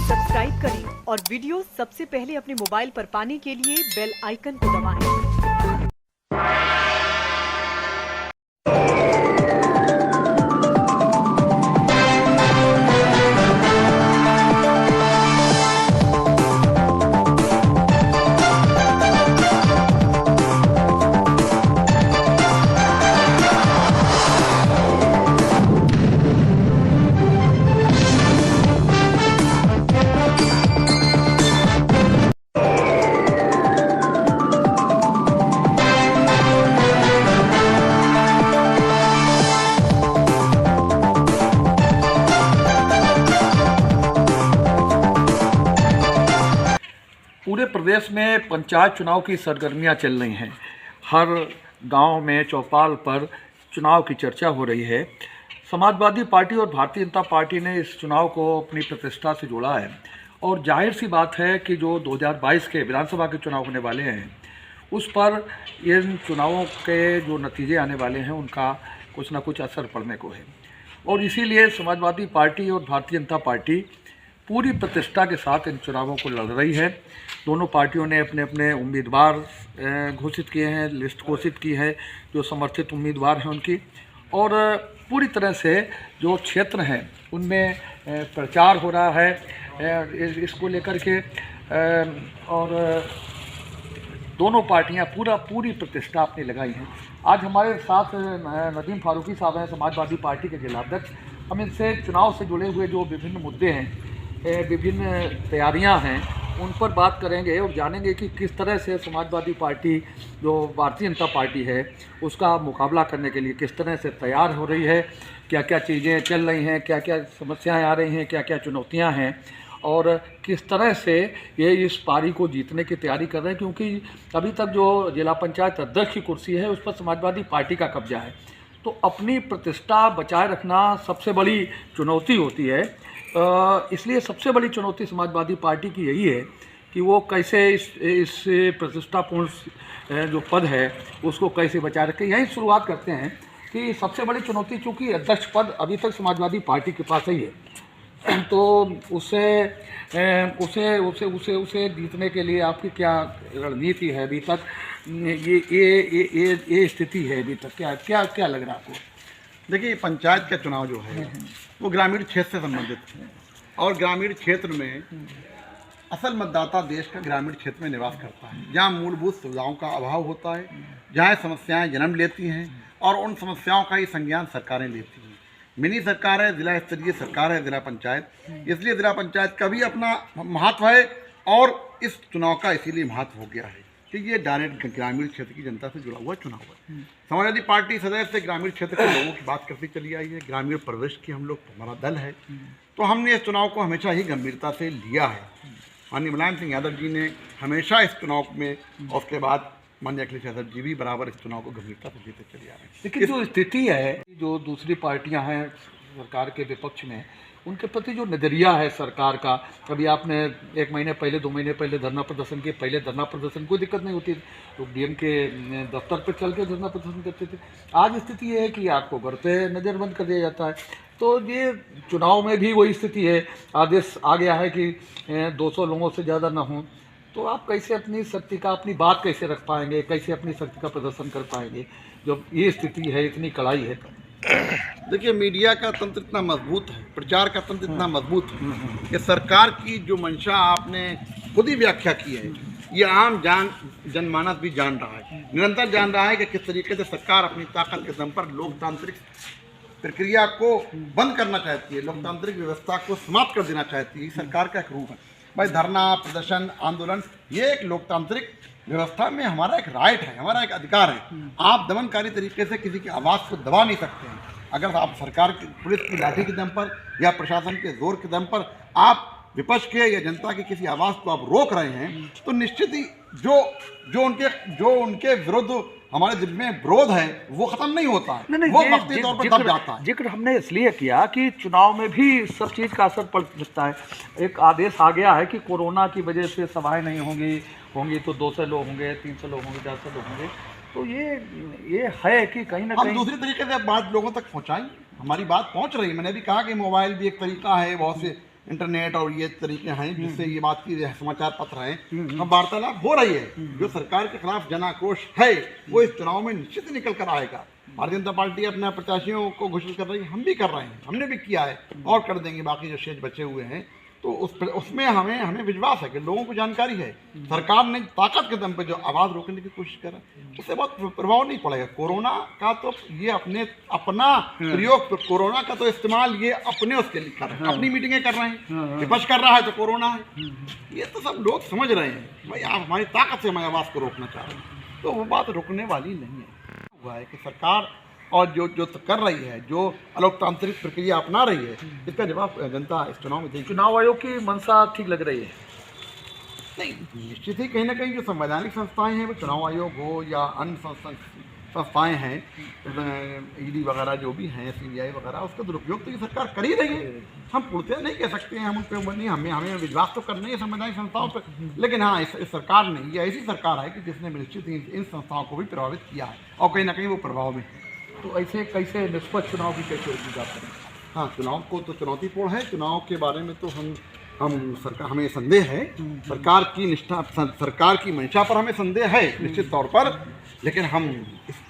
Subscribe करें और video सबसे पहले अपने मोबाइल पर पाने के लिए बेल आइकन को दबाएं। पूरे प्रदेश में पंचायत चुनाव की सरगर्मियां चल रही हैं। हर गांव में चौपाल पर चुनाव की चर्चा हो रही है। समाजवादी पार्टी और भारतीय जनता पार्टी ने इस चुनाव को अपनी प्रतिष्ठा से जोड़ा है और जाहिर सी बात है कि जो 2022 के विधानसभा के चुनाव होने वाले हैं उस पर इन चुनावों के जो नतीजे आने वाले हैं उनका कुछ ना कुछ असर पड़ने को है और इसीलिए समाजवादी पार्टी और भारतीय जनता पार्टी पूरी प्रतिष्ठा के साथ इन चुनावों को लड़ रही है। दोनों पार्टियों ने अपने अपने उम्मीदवार घोषित किए हैं, लिस्ट घोषित की है जो समर्थित उम्मीदवार हैं उनकी, और पूरी तरह से जो क्षेत्र हैं उनमें प्रचार हो रहा है इसको लेकर के, और दोनों पार्टियां पूरी प्रतिष्ठा अपनी लगाई हैं। आज हमारे साथ नदीम फारूकी साहब हैं, समाजवादी पार्टी के जिलाध्यक्ष। हम इनसे चुनाव से जुड़े हुए जो विभिन्न मुद्दे हैं, विभिन्न तैयारियां हैं, उन पर बात करेंगे और जानेंगे कि किस तरह से समाजवादी पार्टी जो भारतीय जनता पार्टी है उसका मुकाबला करने के लिए किस तरह से तैयार हो रही है, क्या क्या चीज़ें चल रही हैं, क्या क्या समस्याएं आ रही हैं, क्या क्या चुनौतियां हैं और किस तरह से ये इस पारी को जीतने की तैयारी कर रहे हैं, क्योंकि अभी तक जो जिला पंचायत अध्यक्ष की कुर्सी है उस पर समाजवादी पार्टी का कब्जा है। तो अपनी प्रतिष्ठा बचाए रखना सबसे बड़ी चुनौती होती है। इसलिए सबसे बड़ी चुनौती समाजवादी पार्टी की यही है कि वो कैसे इस प्रतिष्ठापूर्ण जो पद है उसको कैसे बचाए रखें। यहीं शुरुआत करते हैं कि सबसे बड़ी चुनौती चूँकि अध्यक्ष पद अभी तक समाजवादी पार्टी के पास ही है, तो उसे जीतने के लिए आपकी क्या रणनीति है अभी तक? ये स्थिति है अभी तक, क्या लग रहा है आपको? देखिए, पंचायत का चुनाव जो है वो ग्रामीण क्षेत्र से संबंधित है और ग्रामीण क्षेत्र में असल मतदाता देश का ग्रामीण क्षेत्र में निवास करता है, जहाँ मूलभूत सुविधाओं का अभाव होता है, जहाँ समस्याएं जन्म लेती हैं और उन समस्याओं का ही संज्ञान सरकारें लेती हैं। मिनी सरकार है, जिला स्तरीय सरकार है जिला पंचायत, इसलिए जिला पंचायत का भी अपना महत्व है और इस चुनाव का इसीलिए महत्व हो गया है कि ये डायरेक्ट ग्रामीण क्षेत्र की जनता से जुड़ा हुआ चुनाव है। समाजवादी पार्टी सदैव से ग्रामीण क्षेत्र के लोगों की बात करती चली आई है, ग्रामीण प्रदेश की हम लोग हमारा दल है, तो हमने इस चुनाव को हमेशा ही गंभीरता से लिया है। माननीय मुलायम सिंह यादव जी ने हमेशा इस चुनाव में और उसके बाद माननीय अखिलेश यादव जी भी बराबर इस चुनाव को गंभीरता से जीते चले आ रहे हैं। लेकिन जो स्थिति है, जो दूसरी पार्टियां हैं सरकार के विपक्ष में, उनके प्रति जो नज़रिया है सरकार का, कभी आपने 1 महीने पहले 2 महीने पहले धरना प्रदर्शन किए, पहले धरना प्रदर्शन कोई दिक्कत नहीं होती, तो डीएम के दफ्तर पर चल के धरना प्रदर्शन करते थे। आज स्थिति ये है कि आपको घर पे नज़रबंद कर दिया जाता है। तो ये चुनाव में भी वही स्थिति है, आदेश आ गया है कि 200 लोगों से ज़्यादा ना हो। तो आप कैसे अपनी शक्ति का, अपनी बात कैसे रख पाएंगे, कैसे अपनी शक्ति का प्रदर्शन कर पाएंगे जब ये स्थिति है, इतनी कड़ाई है? देखिए, मीडिया का तंत्र इतना मजबूत है, प्रचार का तंत्र इतना मजबूत है कि सरकार की जो मंशा आपने खुद ही व्याख्या की है, ये आम जनमानस भी जान रहा है, निरंतर जान रहा है कि किस तरीके से सरकार अपनी ताकत के दम पर लोकतांत्रिक प्रक्रिया को बंद करना चाहती है, लोकतांत्रिक व्यवस्था को समाप्त कर देना चाहती है। सरकार का एक रूप है भाई, धरना प्रदर्शन आंदोलन, ये एक लोकतांत्रिक व्यवस्था में हमारा एक राइट है, हमारा एक अधिकार है। आप दमनकारी तरीके से किसी की आवाज़ को दबा नहीं सकते हैं। अगर आप सरकार की, पुलिस की लाठी के दम पर या प्रशासन के जोर के दम पर आप विपक्ष के या जनता की किसी आवाज़ को आप रोक रहे हैं, तो निश्चित ही जो उनके विरुद्ध हमारे दिल में विरोध है वो खत्म नहीं होता है, वो वक्ती तौर पर दब जाता है। जिक्र हमने इसलिए किया कि चुनाव में भी सब चीज़ का असर पड़ सकता है। एक आदेश आ गया है कि कोरोना की वजह से सभाएं नहीं होंगी तो 200 लोग होंगे, 300 लोग होंगे, 400 लोग होंगे। तो ये है कि कहीं ना कहीं हम दूसरी तरीके से बात लोगों तक पहुँचाएं, हमारी बात पहुँच रही है। मैंने भी कहा कि मोबाइल भी एक तरीका है, बहुत से इंटरनेट और ये तरीके हैं जिससे ये बात की समाचार पत्र हैं, अब वार्तालाप हो रही है। जो सरकार के खिलाफ जन आक्रोश है वो इस चुनाव में निश्चित निकल कर आएगा। भारतीय जनता पार्टी अपने प्रत्याशियों को घोषित कर रही है, हम भी कर रहे हैं, हमने भी किया है और कर देंगे बाकी जो शेष बचे हुए हैं। तो उसमें हमें विश्वास है कि लोगों को जानकारी है। सरकार ने ताकत के दम पे जो आवाज़ रोकने की कोशिश करा उससे बहुत प्रभाव नहीं पड़ेगा। कोरोना का तो ये अपना प्रयोग, कोरोना का तो इस्तेमाल ये अपने उसके लिए कर रहे हैं, अपनी मीटिंगें कर रहे हैं, विपक्ष कर रहा है तो कोरोना है। ये तो सब लोग समझ रहे हैं भाई, आप हमारी ताकत से हमारी आवाज़ को रोकना चाह रहे हैं, तो वो बात रुकने वाली नहीं है। हुआ है कि सरकार और जो कर रही है, जो अलोकतांत्रिक प्रक्रिया अपना रही है, इसका जवाब जनता इस चुनाव में देगी। चुनाव आयोग की मंशा ठीक लग रही है? नहीं, निश्चित ही कहीं ना कहीं जो संवैधानिक संस्थाएं हैं, वो चुनाव आयोग हो या अन्य संस्थाएं हैं, ईडी वगैरह जो भी हैं, सीबीआई वगैरह, उसका दुरुपयोग तो ये सरकार कर ही रही है। हम पूर्णतः नहीं कह सकते हैं, हम उन पर नहीं, हमें विश्वास तो करना है संवैधानिक संस्थाओं पर, लेकिन हाँ इस सरकार ने, ये ऐसी सरकार है कि जिसने निश्चित ही इन संस्थाओं को भी प्रभावित किया है और कहीं ना कहीं वो प्रभाव में है। तो ऐसे कैसे निष्पक्ष चुनाव की कैसे होगी बात करें? हाँ, चुनाव को तो चुनौतीपूर्ण है। चुनाव के बारे में तो सरकार, हमें संदेह है, सरकार की निष्ठा, सरकार की मंशा पर हमें संदेह है निश्चित तौर पर, लेकिन हम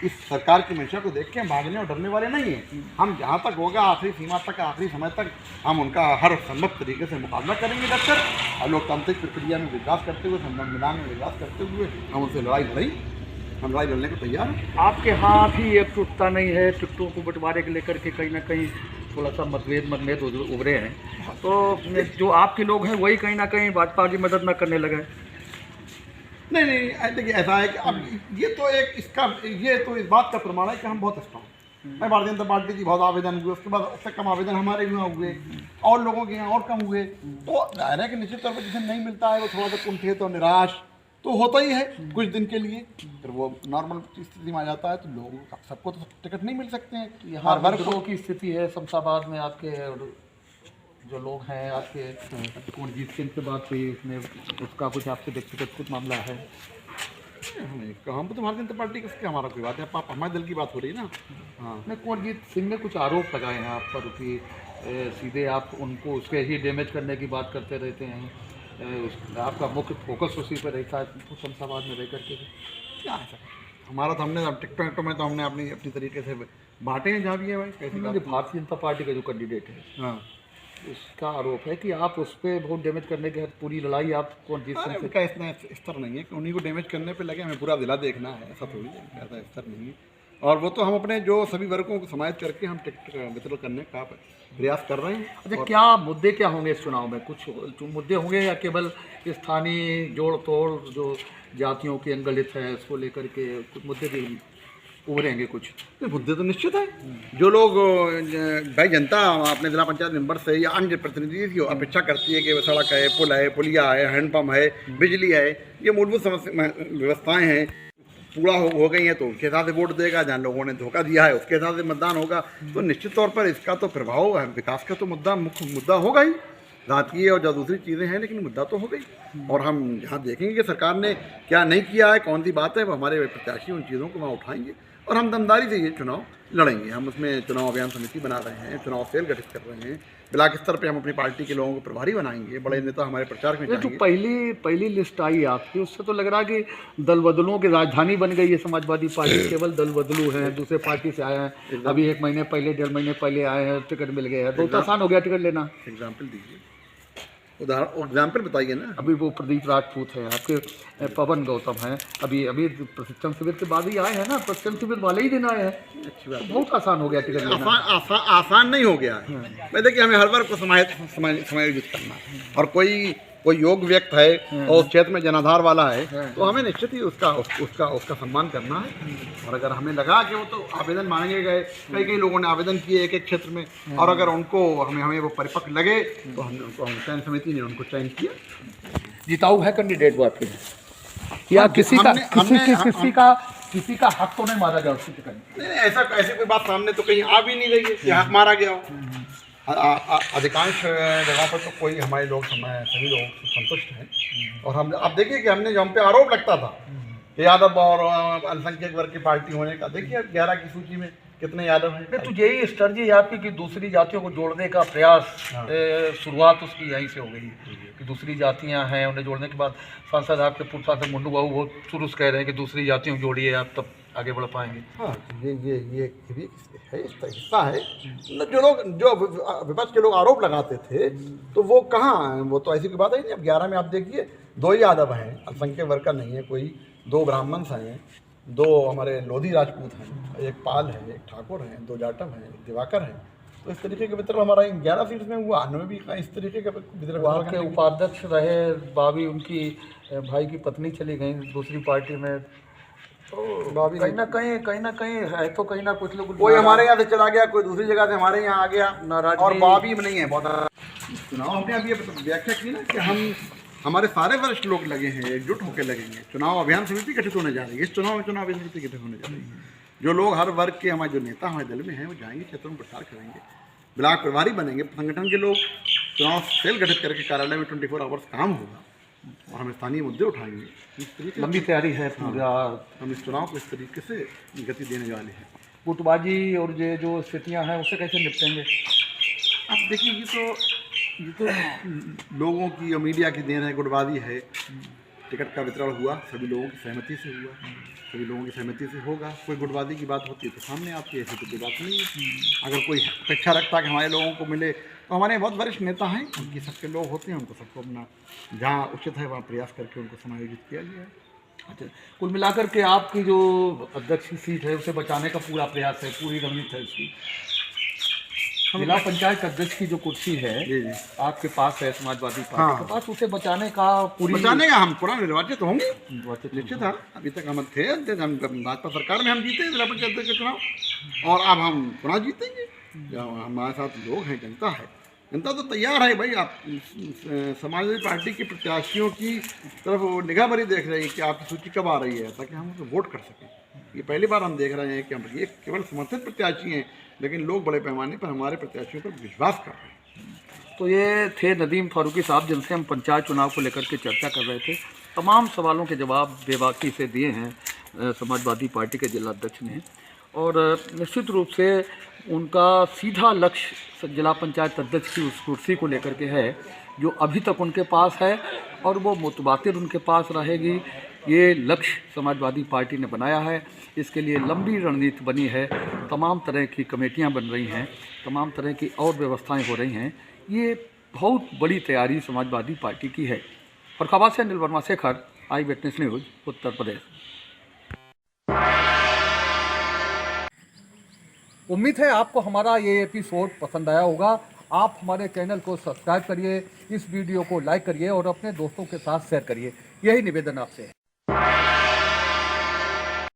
इस सरकार की मंशा को देख के हम भागने और डरने वाले नहीं हैं। हम जहाँ तक होगा आखिरी सीमा तक, आखिरी समय तक हम उनका हर संभव तरीके से मुकाबला करेंगे डरकर, और लोकतांत्रिक प्रक्रिया में विकास करते हुए, संविधान में विकास करते हुए हम उनसे हम लड़ाई लड़ने को तैयार हैं। आपके यहाँ भी एकजुटता नहीं है, टिकटों को बंटवारे के लेकर के कहीं ना कहीं थोड़ा सा मतभेद उभरे हैं, तो जो आपके लोग हैं वही कहीं ना कहीं भाजपा की मदद न करने लगे? नहीं, देखिए ऐसा है कि अब ये तो इस बात का प्रमाण है कि हम बहुत स्ट्रॉन्ग है। भारतीय जनता पार्टी की बहुत आवेदन हुए, उसके बाद उससे कम आवेदन हमारे यहाँ हुए और लोगों के यहाँ और कम हुए, तो जाहिर है कि निश्चित तौर पर जिसे नहीं मिलता है वो थोड़ा सा कुंठित और निराश तो होता ही है कुछ दिन के लिए, फिर वो नॉर्मल स्थिति में आ जाता है। तो लोगों सबको तो टिकट नहीं मिल सकते हैं। यहाँ वर्गों की स्थिति है शमशाबाद में, आपके जो लोग हैं, आपके कुलजीत सिंह से बात हुई, उसमें उसका कुछ आपसे व्यक्तिगत कुछ मामला है? हम तो भारतीय जनता पार्टी का हमारा कोई बात है, आप हमारे दल की बात हो रही है ना। हाँ, नहीं, कुलजीत सिंह ने कुछ आरोप लगाए हैं आप पर कि सीधे आप उनको उसके ही डैमेज करने की बात करते रहते हैं, आपका मुख्य फोकस उसी पर रहता है शमशाबाद में रह करके। क्या है सर, हमारा तो हमने टिकटों में तो हमने अपनी तरीके से बांटे हैं जहाँ भी है भाई। कैसे भारतीय जनता पार्टी का जो कैंडिडेट है, हाँ, उसका आरोप है कि आप उस पर बहुत डैमेज करने के पूरी लड़ाई आप कुलजीत सिंह से। उनका इतना स्तर नहीं है कि उन्हीं को डैमेज करने पे लगे, हमें पूरा जिला देखना है, ऐसा थोड़ी है, ऐसा स्तर नहीं है। और वो तो हम अपने जो सभी वर्गों को समाहित करके हम टिकट वितरण करने का प्रयास कर रहे हैं। अच्छा, क्या मुद्दे क्या होंगे इस चुनाव में? कुछ मुद्दे होंगे या केवल स्थानीय जोड़ तोड़ जो जातियों के अंगलित है उसको लेकर के कुछ मुद्दे भी उभरेंगे? कुछ मुद्दे तो निश्चित है। जो लोग भाई जनता अपने जिला पंचायत मेंबर से या अन्य प्रतिनिधि की अपेक्षा करती है कि सड़क है, पुल है, पुलिया है, हैंडपम्प है, बिजली है, ये मूलभूत व्यवस्थाएं हैं, पूरा हो गई हैं, तो उसके हिसाब से वोट देगा। जहाँ लोगों ने धोखा दिया है उसके हिसाब से मतदान होगा। तो निश्चित तौर पर इसका तो प्रभाव है, विकास का तो मुख्य मुद्दा होगा ही, राजकीय और जो दूसरी चीज़ें हैं, लेकिन मुद्दा तो हो गई। और हम यहाँ देखेंगे कि सरकार ने क्या नहीं किया है, कौन सी बात है, वो हमारे प्रत्याशी उन चीज़ों को वहाँ उठाएंगे और हम दमदारी से ये चुनाव लड़ेंगे। हम उसमें चुनाव अभियान समिति बना रहे हैं, चुनाव सेल गठित कर रहे हैं, ब्लॉक स्तर पे हम अपनी पार्टी के लोगों को प्रभारी बनाएंगे, बड़े नेता हमारे प्रचार में जाएंगे। जो पहली लिस्ट आई आपकी, उससे तो लग रहा है कि दल बदलुओं की राजधानी बन गई है समाजवादी पार्टी। केवल दल बदलू हैं, दूसरे पार्टी से आए हैं, अभी 1 महीने पहले 1.5 महीने पहले आए हैं, टिकट मिल गया है, बहुत आसान हो गया टिकट लेना। एग्जाम्पल दीजिए, उदाहरण एग्जाम्पल बताइए ना। अभी वो प्रदीप राजपूत है, आपके पवन गौतम हैं, अभी प्रशिक्षण शिविर के बाद ही आए हैं ना, प्रशिक्षण शिविर वाले ही दिन आए हैं। अच्छी बात, बहुत आसान हो गया टिकट लेना। आसान नहीं हो गया है। मैं देखिए, हमें हर वर्ग को समायोजित करना है, और कोई योग्य व्यक्ति है और उस क्षेत्र में जनाधार वाला है, तो हमें निश्चित ही उसका सम्मान करना है। और अगर हमें लगा कि वो तो आवेदन मांगे गए, कई लोगों ने आवेदन किए एक क्षेत्र में, और अगर उनको हमें वो परिपक्व लगे तो हम चयन समिति ने उनको चयन किया। जिताऊ है कैंडिडेट वो आपके, या किसी का हक तो नहीं मारा गया उसकी टिकट? नहीं, ऐसी कोई बात सामने तो कहीं आ भी नहीं रही है कि हक मारा गया हो। अधिकांश जगह पर तो कोई हमारे लोग सभी लोग संतुष्ट हैं। और हम अब देखिए कि हमने जो हम पे आरोप लगता था कि यादव और अल्पसंख्यक वर्ग की पार्टी होने का, देखिए 11 की सूची में कितने यादव हैं? नहीं, तो यही स्ट्रेटजी है आपकी कि दूसरी जातियों को जोड़ने का प्रयास, शुरुआत उसकी यहीं से हो गई कि दूसरी जातियां हैं, उन्हें जोड़ने के बाद सांसद आपके पूर्व सांसद मुंडू बाबू बहुत शुरू से कह रहे हैं कि दूसरी जातियों को जोड़िए, आप तब आगे बढ़ पाएंगे। हाँ, ये भी है, इसका हिस्सा है। जो लोग, जो विपक्ष के लोग आरोप लगाते थे, तो वो कहाँ, वो तो ऐसी कोई बात है नहीं। अब 11 में आप देखिए 2 ही यादव हैं, अल्पसंख्यक वर्कर नहीं है कोई, 2 ब्राह्मण हैं, 2 हमारे लोधी राजपूत हैं, एक पाल है, एक ठाकुर हैं, 2 जाटव हैं, एक दिवाकर हैं। तो इस तरीके के वितरण हमारा 11 सीट में हुआ, 9 भी इस तरीके का वितरण। वहाँ के उपाध्यक्ष रहे बाबी, उनकी भाई की पत्नी चली गई दूसरी पार्टी में, तो कहीं ना कहीं है, तो कहीं ना कुछ लोग, कोई हमारे यहाँ से चला गया, कोई दूसरी जगह से हमारे यहाँ आ गया, नाराजगी। और बाबी में नहीं है बहुत। चुनाव हमने अभी व्याख्या की ना कि हमारे सारे वरिष्ठ लोग लगे हैं, एकजुट होकर लगेंगे। चुनाव अभियान समिति गठित होने जा रही है, इस चुनाव में चुनाव अभियान समिति गठित होने जा रही है। जो लोग हर वर्ग के, हमारे जो नेता हमारे दल में हैं, वो जाएंगे, क्षेत्रों में प्रचार करेंगे, ब्लॉक प्रभारी बनेंगे, संगठन के लोग, चुनाव सेल गठित करके कार्यालय में 24 आवर्स काम होगा और हम स्थानीय मुद्दे उठाएंगे। इस तरीके लंबी तैयारी है। हम इस चुनाव को इस तरीके से गति देने वाले हैं। गुटबाजी और ये जो स्थितियाँ हैं उससे कैसे निपटेंगे? अब देखिए, ये तो लोगों की और मीडिया की देन है, गुटबाजी है। टिकट का वितरण हुआ, सभी लोगों की सहमति से हुआ, सभी लोगों की सहमति से होगा। कोई गुटबाजी की बात होती है तो सामने आती है, ऐसी तो कोई बात नहीं है। अगर कोई अपेक्षा रखता है कि हमारे लोगों को मिले, तो हमारे बहुत वरिष्ठ नेता हैं, उनकी सबके लोग होते हैं, उनको सबको अपना जहाँ उचित है वहाँ प्रयास करके उनको समायोजित किया गया है। अच्छा, कुल मिलाकर के आपकी जो अध्यक्ष की सीट है उसे बचाने का पूरा प्रयास है, पूरी रणनीति है उसकी। जिला पंचायत अध्यक्ष की जो कुर्सी है जी जी आपके पास है, समाजवादी पार्टी के पास, उसे बचाने का बचाने का हम पुनः निर्वाचित होंगे, निश्चित है। अभी तक हम थे, हम भाजपा सरकार में हम जीते जिला पंचायत अध्यक्ष के चुनाव, और अब हम पुनः जीतेंगे। हमारे साथ लोग हैं, जनता है, जनता तो तैयार है भाई। आप समाजवादी पार्टी के प्रत्याशियों की तरफ निगाह भरी देख रहे हैं कि आपकी सूची कब आ रही है, ताकि हम उसे वोट कर सकें। ये पहली बार हम देख रहे हैं कि हम ये केवल समर्थित प्रत्याशी हैं, लेकिन लोग बड़े पैमाने पर हमारे प्रत्याशियों पर विश्वास कर रहे हैं। तो ये थे नदीम फारूकी साहब, जिनसे हम पंचायत चुनाव को लेकर के चर्चा कर रहे थे। तमाम सवालों के जवाब बेबाकी से दिए हैं समाजवादी पार्टी के जिला अध्यक्ष ने, और निश्चित रूप से उनका सीधा लक्ष्य जिला पंचायत अध्यक्ष की उस कुर्सी को लेकर के है, जो अभी तक उनके पास है, और वो मुतबातिर उनके पास रहेगी। ये लक्ष्य समाजवादी पार्टी ने बनाया है, इसके लिए लंबी रणनीति बनी है, तमाम तरह की कमेटियां बन रही हैं, तमाम तरह की और व्यवस्थाएं हो रही हैं। ये बहुत बड़ी तैयारी समाजवादी पार्टी की है। फर्रुखाबाद से अनिल वर्मा शेखर, आई विटनेस न्यूज़, उत्तर प्रदेश। उम्मीद है आपको हमारा ये एपिसोड पसंद आया होगा। आप हमारे चैनल को सब्सक्राइब करिए, इस वीडियो को लाइक करिए और अपने दोस्तों के साथ शेयर करिए। यही निवेदन आपसे है।